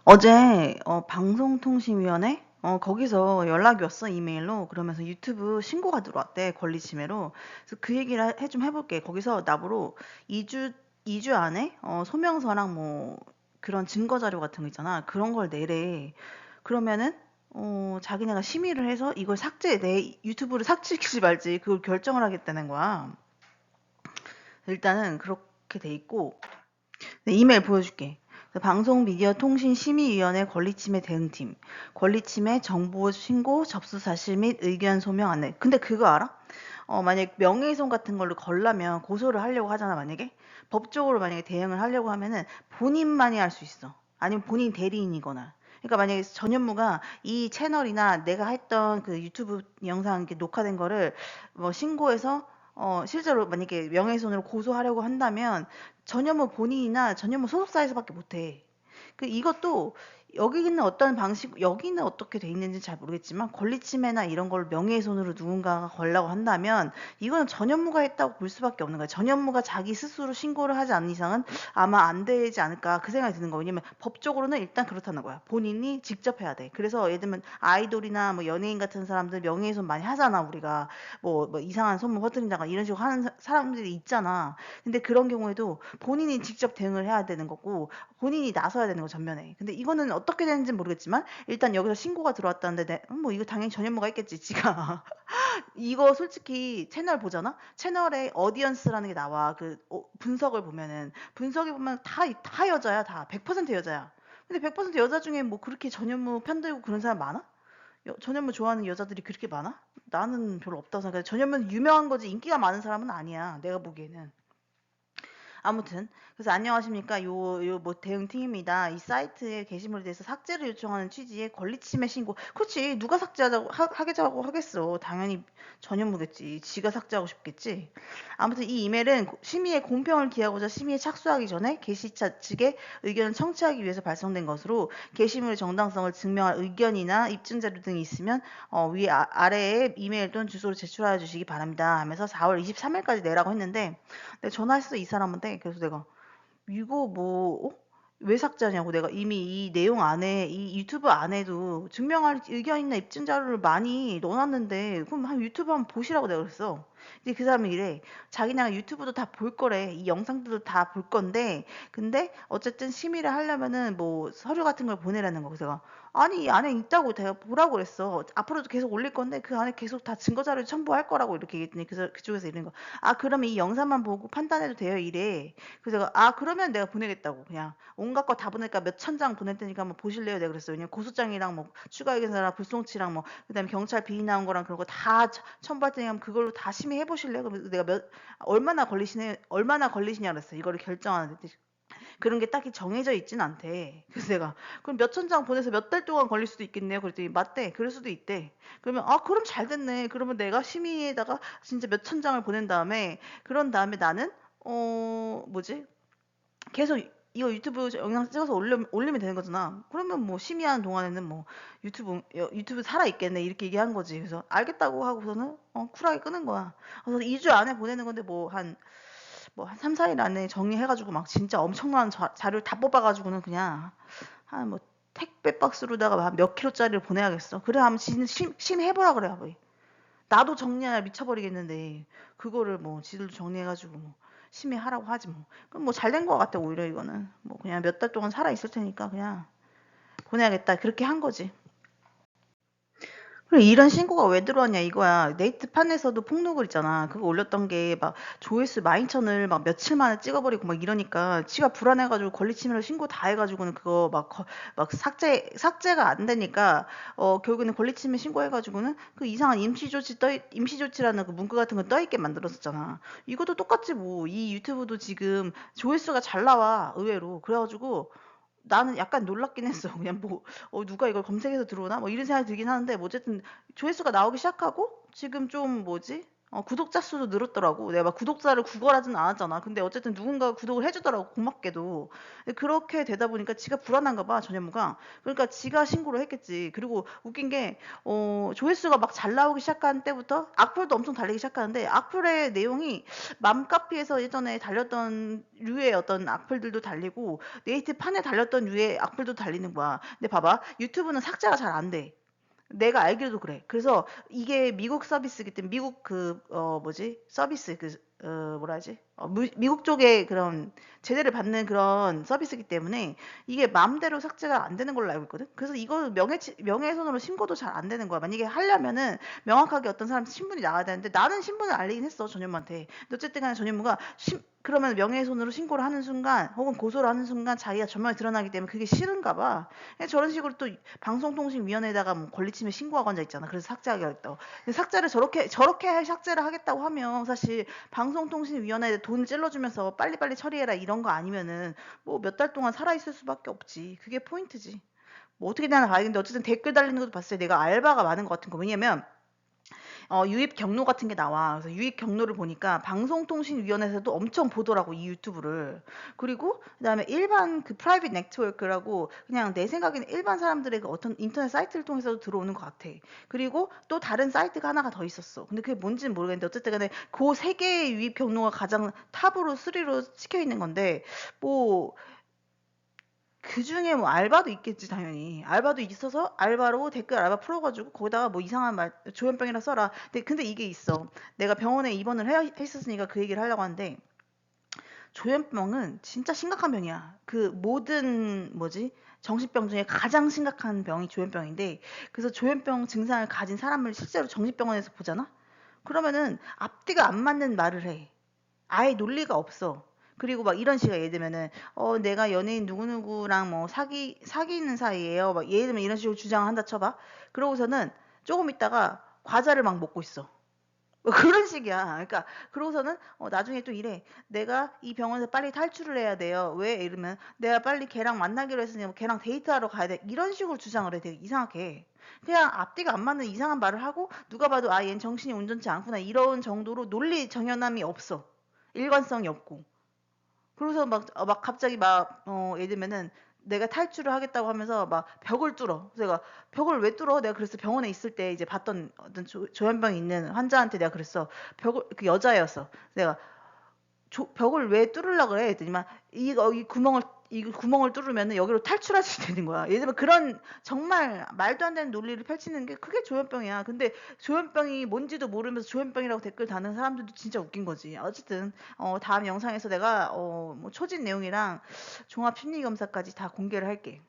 어제 방송통신위원회 거기서 연락이 왔어, 이메일로. 그러면서 유튜브 신고가 들어왔대, 권리침해로. 그래서 그 얘기를 좀 해볼게. 거기서 나보러 2주 2주 안에 소명서랑 뭐 그런 증거 자료 같은 거 있잖아, 그런 걸 내래. 그러면은 자기네가 심의를 해서 이걸 내 유튜브를 삭제시키지 말지 그걸 결정을 하겠다는 거야. 일단은 그렇게 돼 있고, 네, 이메일 보여줄게. 방송미디어통신심의위원회 권리침해 대응팀, 권리침해 정보 신고 접수 사실 및 의견 소명 안내. 근데 그거 알아? 만약 명예훼손 같은 걸로 걸려면 고소를 하려고 하잖아, 만약에. 법적으로 만약에 대응을 하려고 하면은 본인만이 할 수 있어. 아니면 본인 대리인이거나. 그러니까 만약에 전현무가 이 채널이나 내가 했던 그 유튜브 영상 이렇게 녹화된 거를 뭐 신고해서 실제로 만약에 명예훼손으로 고소하려고 한다면 전현무 본인이나 전현무 소속사에서밖에 못해. 이것도 여기는 어떻게 돼 있는지 잘 모르겠지만 권리침해나 이런 걸 명예훼손으로 누군가가 걸라고 한다면 이거는 전현무가 했다고 볼 수밖에 없는 거야. 전현무가 자기 스스로 신고를 하지 않는 이상은 아마 안 되지 않을까 그 생각이 드는 거야. 왜냐면 법적으로는 일단 그렇다는 거야. 본인이 직접 해야 돼. 그래서 예를 들면 아이돌이나 뭐 연예인 같은 사람들 명예훼손 많이 하잖아, 우리가. 뭐 이상한 소문 퍼뜨린다거나 이런 식으로 하는 사람들이 있잖아. 근데 그런 경우에도 본인이 직접 대응을 해야 되는 거고 본인이 나서야 되는 거, 전면에. 근데 이거는 어떻게 되는지 모르겠지만 일단 여기서 신고가 들어왔다는데 뭐 이거 당연히 전현무가 했겠지, 지가. 이거 솔직히 채널 보잖아? 채널에 어디언스라는 게 나와. 분석을 보면은. 분석해 보면 다 여자야, 다. 100% 여자야. 근데 100% 여자 중에 뭐 그렇게 전현무 편들고 그런 사람 많아? 전현무 좋아하는 여자들이 그렇게 많아? 나는 별로 없다고 생각해. 전현무는 유명한 거지 인기가 많은 사람은 아니야, 내가 보기에는. 아무튼 그래서 안녕하십니까, 요 뭐 대응팀입니다. 이 사이트의 게시물에 대해서 삭제를 요청하는 취지의 권리침해 신고. 그렇지, 누가 하겠자고 하겠어. 당연히 전현무겠지. 지가 삭제하고 싶겠지. 아무튼 이 이메일은 심의의 공평을 기하고자 심의에 착수하기 전에 게시자 측의 의견을 청취하기 위해서 발송된 것으로, 게시물의 정당성을 증명할 의견이나 입증 자료 등이 있으면 아래에 이메일 또는 주소로 제출하여 주시기 바랍니다 하면서 4월 23일까지 내라고 했는데, 내가 전화했어, 이 사람한테. 그래서 내가 이거 뭐 왜 삭제하냐고. 내가 이미 이 내용 안에, 이 유튜브 안에도 증명할 의견이나 입증 자료를 많이 넣어놨는데 그럼 유튜브 한번 보시라고 내가 그랬어. 근데 그 사람이 이래. 자기네가 유튜브도 다 볼 거래. 이 영상들도 다 볼 건데 근데 어쨌든 심의를 하려면은 뭐 서류 같은 걸 보내라는 거. 그래서 내가 아니, 이 안에 있다고 내가 보라고 그랬어. 앞으로도 계속 올릴 건데 그 안에 계속 다 증거 자료 첨부할 거라고 이렇게 얘기했더니 그쪽에서 이런 거. 아, 그러면 이 영상만 보고 판단해도 돼요, 이래. 그래서 내가 그러면 내가 보내겠다고. 그냥 온갖 거 다 보내니까 몇 천 장 보낼 테니까 한번 보실래요? 내가 그랬어요. 왜냐면 고소장이랑 뭐 추가 의견서랑 불송치랑 뭐 그다음에 경찰 비위 나온 거랑 그런 거 다 첨부할 테니까 그걸로 다 심의해 보실래요? 그럼 내가 얼마나 걸리시냐 그랬어. 이거를 결정하는데. 그런 게 딱히 정해져 있진 않대. 그래서 내가 그럼 몇 천 장 보내서 몇 달 동안 걸릴 수도 있겠네요. 그랬더니 맞대. 그럴 수도 있대. 그러면 그럼 잘 됐네. 그러면 내가 심의에다가 진짜 몇 천 장을 보낸 다음에, 그런 다음에 나는 뭐지? 계속 이거 유튜브 영상 찍어서 올리면 되는 거잖아. 그러면 뭐 심의하는 동안에는 뭐 유튜브 살아 있겠네, 이렇게 얘기한 거지. 그래서 알겠다고 하고서는 쿨하게 끄는 거야. 그래서 2주 안에 보내는 건데 뭐 한 3, 4일 안에 정리해가지고 막 진짜 엄청난 자료를 다 뽑아가지고는 그냥 한 뭐 택배 박스로다가 한 몇 킬로짜리를 보내야겠어. 그래 하면 심해보라 그래. 뭐. 나도 정리하냐 미쳐버리겠는데 그거를 뭐 지들도 정리해가지고 뭐 심의하라고 하지 뭐. 그럼 뭐 잘 된 거 같아, 오히려 이거는. 뭐 그냥 몇 달 동안 살아 있을 테니까 그냥 보내야겠다, 그렇게 한 거지. 그래, 이런 신고가 왜 들어왔냐 이거야. 네이트판에서도 폭로글 있잖아. 그거 올렸던 게 막 조회수 12,000을 막 며칠 만에 찍어버리고 막 이러니까 지가 불안해가지고 권리침해로 신고 다 해가지고는 그거 막 삭제가 안 되니까 결국에는 권리침해 신고해가지고는 그 이상한 임시조치라는 그 문구 같은 거 떠있게 만들었었잖아. 이것도 똑같지 뭐. 이 유튜브도 지금 조회수가 잘 나와, 의외로. 그래가지고 나는 약간 놀랍긴 했어. 그냥 뭐 누가 이걸 검색해서 들어오나 뭐 이런 생각이 들긴 하는데, 뭐 어쨌든 조회수가 나오기 시작하고 지금 좀 뭐지? 구독자 수도 늘었더라고. 내가 막 구독자를 구걸하진 않았잖아. 근데 어쨌든 누군가가 구독을 해주더라고, 고맙게도. 근데 그렇게 되다 보니까 지가 불안한가 봐, 전현무가. 그러니까 지가 신고를 했겠지. 그리고 웃긴 게, 조회수가 막 잘 나오기 시작한 때부터 악플도 엄청 달리기 시작하는데, 악플의 내용이 맘카페에서 예전에 달렸던 류의 어떤 악플들도 달리고, 네이트판에 달렸던 류의 악플도 달리는 거야. 근데 봐봐, 유튜브는 삭제가 잘 안 돼. 내가 알기로도 그래. 그래서 이게 미국 서비스이기 때문에 미국 뭐지? 서비스 뭐라 하지? 미국 쪽에 그런 제재를 받는 그런 서비스이기 때문에 이게 마음대로 삭제가 안 되는 걸로 알고 있거든. 그래서 이거 명예훼손으로 신고도 잘 안 되는 거야. 만약에 하려면은 명확하게 어떤 사람 신분이 나와야 되는데 나는 신분을 알리긴 했어, 전현무한테. 근데 어쨌든 간에 전현무가 그러면 명예훼손으로 신고를 하는 순간 혹은 고소를 하는 순간 자기가 전면에 드러나기 때문에 그게 싫은가 봐. 저런 식으로 또 방송통신위원회에다가 뭐 권리침해 신고하고 앉아 있잖아. 그래서 삭제하겠다고. 근데 삭제를 저렇게 삭제를 하겠다고 하면 사실 방송통신위원회에 돈 찔러주면서 빨리빨리 처리해라 이런 거 아니면은 뭐 몇 달 동안 살아있을 수밖에 없지. 그게 포인트지. 뭐 어떻게 되나 봐야겠는데 어쨌든 댓글 달리는 것도 봤어요. 내가 알바가 많은 것 같은 거. 왜냐면 유입 경로 같은 게 나와. 그래서 유입 경로를 보니까 방송통신위원회에서도 엄청 보더라고, 이 유튜브를. 그리고 그다음에 일반 그 프라이빗 네트워크라고 그냥 내 생각에는 일반 사람들의 그 어떤 인터넷 사이트를 통해서도 들어오는 것 같아. 그리고 또 다른 사이트가 하나가 더 있었어. 근데 그게 뭔지는 모르겠는데 어쨌든 간에 그 세 개의 유입 경로가 가장 탑으로 3로 찍혀 있는 건데 뭐 그중에 뭐 알바도 있겠지 당연히. 알바도 있어서 알바로 댓글 알바 풀어가지고 거기다가 뭐 이상한 말 조현병이라 써라. 근데 이게 있어. 내가 병원에 입원을 했었으니까 그 얘기를 하려고 하는데 조현병은 진짜 심각한 병이야. 그 모든 뭐지? 정신병 중에 가장 심각한 병이 조현병인데 그래서 조현병 증상을 가진 사람을 실제로 정신병원에서 보잖아? 그러면은 앞뒤가 안 맞는 말을 해. 아예 논리가 없어. 그리고 막 이런 식으로 예를 들면은 내가 연예인 누구누구랑 뭐 사귀는 사이예요. 막 예를 들면 이런 식으로 주장을 한다 쳐봐. 그러고서는 조금 있다가 과자를 막 먹고 있어. 뭐 그런 식이야. 그러니까 그러고서는 나중에 또 이래. 내가 이 병원에서 빨리 탈출을 해야 돼요. 왜? 이러면 내가 빨리 걔랑 만나기로 했으니 뭐 걔랑 데이트하러 가야 돼. 이런 식으로 주장을 해. 되게 이상하게. 그냥 앞뒤가 안 맞는 이상한 말을 하고 누가 봐도 아, 얘는 정신이 온전치 않구나. 이런 정도로 논리 정연함이 없어. 일관성이 없고. 그래서 막 갑자기 예를 들면은 내가 탈출을 하겠다고 하면서 막 벽을 뚫어. 그래서 내가 벽을 왜 뚫어? 내가 그래서 병원에 있을 때 이제 봤던 어떤 조현병이 있는 환자한테 내가 그랬어. 그 여자였어. 내가 벽을 왜 뚫으려고 그래? 했더니만 이 구멍을 뚫으면은 여기로 탈출할 수 있는 거야. 예를 들면 그런 정말 말도 안 되는 논리를 펼치는 게 그게 조현병이야. 근데 조현병이 뭔지도 모르면서 조현병이라고 댓글 다는 사람들도 진짜 웃긴 거지. 어쨌든 다음 영상에서 내가 뭐 초진 내용이랑 종합 심리 검사까지 다 공개를 할게.